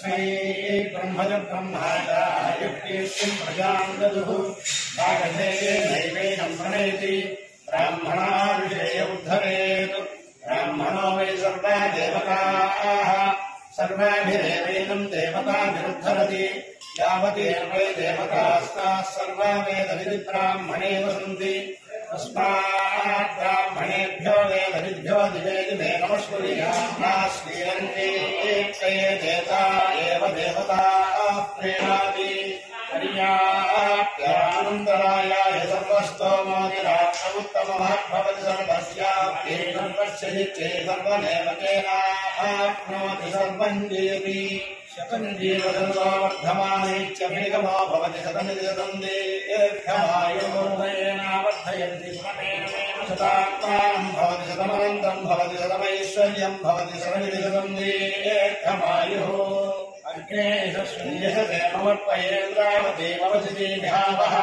तस्मै ब्रह्मज ब्रह्मायुक्तिं प्रजां ददुः रागधेये दैवेनं प्रणेति ब्राह्मणा विषये उद्धरेत् ब्राह्मणो वै सर्वा देवताः सर्वाभिरेवेनं देवताभिरुद्धरति यावतीर्वै देवतास्ताः सर्वा वेदविधि ब्राह्मणे वसन्ति तस्मात् ब्राह्मणेभ्यो वेदविद्भ्यो दिवे दिवे नमस्कुर्यास्मीरन्ते देवता एव देवताः प्रेणाति पर्याप्यानन्तरायाय सर्वस्तोमोदिराक्षमुत्तमः भवति सर्वस्याप्ते सर्वस्य नित्ये सर्वमेव तेनाप्नोति सर्वं जयति शतं जीवदन्तो वर्धमानेत्यभिगमो भवति शतमिदं दीर्घमायुर्वर्धयन्ति शतात्मानं भवति शतमनन्तं भवति शतमैश्वर्यं भवति शतमिदं दीर्घमायुः अग्ने यशसे ममर्पयेन्द्रावतीमवति ध्यावः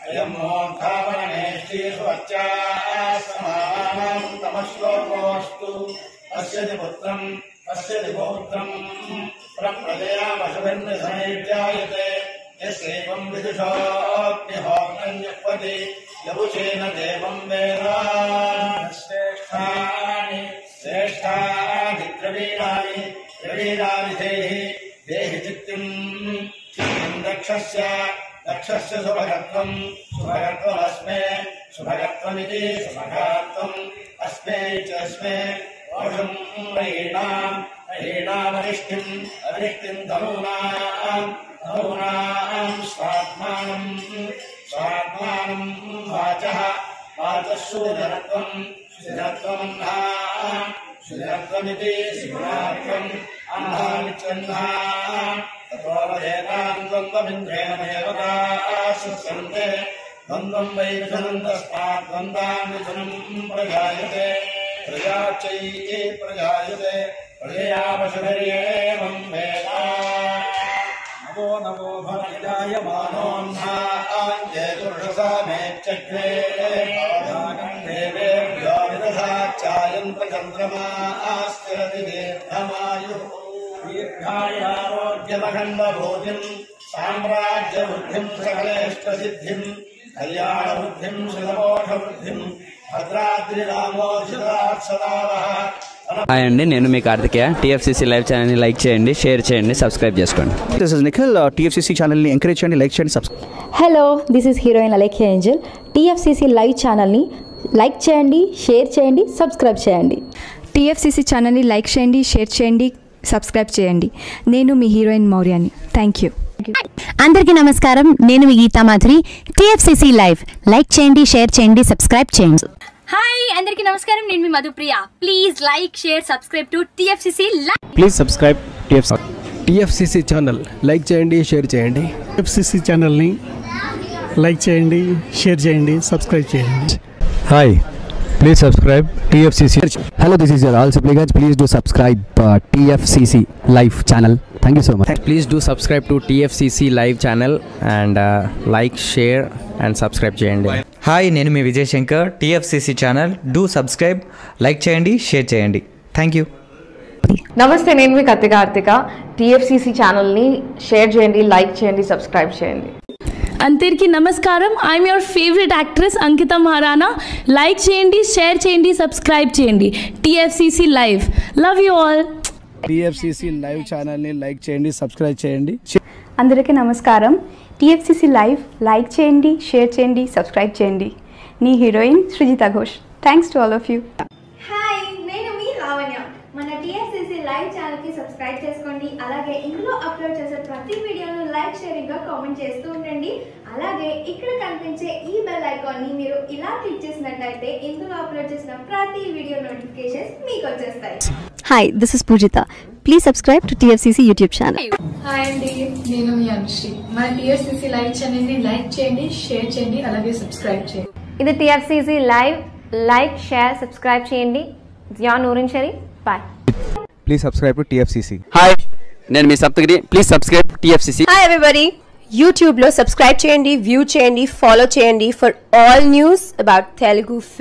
अयं मोद्धावनेष्टिषु अच्छासमानां तमश्लोकोऽस्तु अस्य पुत्रम् अस्य पौत्रम् प्रप्रजया वशभिर्निधनेभ्यायते यस्यैवं विदुषोऽग्निहोत्रं जह्वति यवुषेण देवं वेद श्रेष्ठानि द्रवीणानि देहि चित्तिं दक्षस्य शुभगत्वमस्मे शुभगत्वमिति शुभगत्वम् अस्मे च अस्मे अरिष्टिं धनूनां स्वात्मानं वाचः शुद्धत्वमिति शुभत्वम् अन्धानित्यन्धा ततोऽवधेतां द्वन्द्वमिन्द्रेण देवताः द्वन्द्वं वै विधनं तस्मात् द्वन्द्वान्विधनं प्रजायते प्रजाचैः प्रजायते प्रजया पशुभिर्येवं वेद नवो नवो भवतिजायमानोऽह्नाञ्जेतुर्षसामेत्यग्रे देवेभ्यो विदधाच्चायन्तचन्द्रमास्तिरति दीर्घमायुः दीर्घायारोग्यमखण्डभूतिं साम्राज्यवृद्धिं सकलेष्टसिद्धिं कल्याणवृद्धिं सुलभोषवृद्धिं भद्राद्रिरामोषितात् सदावः. హాయ్ అండి, నేను మీ కార్తికేయ. టీఎఫ్సీసీ లైవ్ ఛానల్ని లైక్ చేయండి, షేర్ చేయండి, సబ్స్క్రైబ్ చేసుకోండి. This is Nikhil. టీఎఫ్సీసీ ఛానల్ని ఎంకరేజ్ చేయండి, లైక్ చేయండి, subscribe. Hello, this is heroine Alekhya angel. TFCC live ఛానల్ని లైక్ చేయండి, షేర్ చేయండి, సబ్స్క్రైబ్ చేయండి. టీఎఫ్సీసీ ఛానల్ని లైక్ చేయండి, షేర్ చేయండి, సబ్స్క్రైబ్ చేయండి. నేను మీ హీరోయిన్ మౌర్యాని. Thank you. అందరికీ నమస్కారం, నేను మీ Geetha Madhuri. TFCC live like చేయండి, షేర్ చేయండి, సబ్స్క్రైబ్ చేయండి. హాయ్ అందరికీ నమస్కారం, నేను మీ Madhupriya. Please like share subscribe to TFCC live. Please subscribe TFCC channel. Like చేయండి, షేర్ చేయండి. టీఎఫ్సీసీ ఛానల్ని లైక్ చేయండి, షేర్ చేయండి, సబ్స్క్రైబ్ చేయండి. Hi, please subscribe TFCC. Hello, this is your all Sipligunj. Please do subscribe TFCC live channel. Thank you so much. Please do subscribe to TFCC live channel and like, share and subscribe చేయండి. Hi, నేను మీ Vijay Shankar. TFCC channel do subscribe, like చేయండి, share చేయండి. Thank you. నమస్తే, నేను మీ Karthika. TFCC ఛానల్ని share చేయండి, like చేయండి, సబ్స్క్రైబ్ చేయండి. అందరికీ నమస్కారం. I'm your favourite actress Ankita Maharana. Like చేయండి, షేర్ చేయండి, సబ్స్క్రైబ్ చేయండి. TFCC live. Love you all. TFCC live ఛానల్ని లైక్ చేయండి, సబ్స్క్రైబ్ చేయండి. అందరికీ నమస్కారం. టీఎఫ్సీసీ లైవ్ లైక్ చేయండి, షేర్ చేయండి, సబ్స్క్రైబ్ చేయండి. నీ heroine Srujitha Ghosh. Thanks to all of you. Hi, నేను మీ లావణ్య. మన టీఎఫ్సీసీ లైవ్ ఛానల్కి సబ్స్క్రైబ్ చేసుకోండి. అలాగే ఇందులో అప్లోడ్ చేసే ప్రతి వీడియోను లైక్, షేరింగ్గా కామెంట్ చేస్తూ ఉండండి. అలాగే ఇక్కడ కనిపించే ఈ బెల్ ఐకాన్ని మీరు ఇలా క్లిక్ చేసినట్లయితే ఇందులో అప్లోడ్ చేసిన ప్రతి వీడియో నోటిఫికేషన్స్ మీకు వచ్చేస్తాయి. Hi, this is Pujitha. Please subscribe to TFCC YouTube channel. Hi అండి, నేను మీ అనుశ్రీ. మన టీఎఫ్సీసీ లైవ్ ఛానల్ని లైక్ చేయండి, షేర్ చేయండి, అలాగే సబ్స్క్రైబ్ చేయండి. ఇది TFCC live. Like, share, subscribe చేయండి. Zia Noorin Shari. Bye. Please subscribe to TFCC. Hi, నేను మీ Saptagiri. Please subscribe TFCC. Hi everybody, యూట్యూబ్లో సబ్స్క్రైబ్ చేయండి, వ్యూ చేయండి, ఫాలో చేయండి for all news about Telugu film.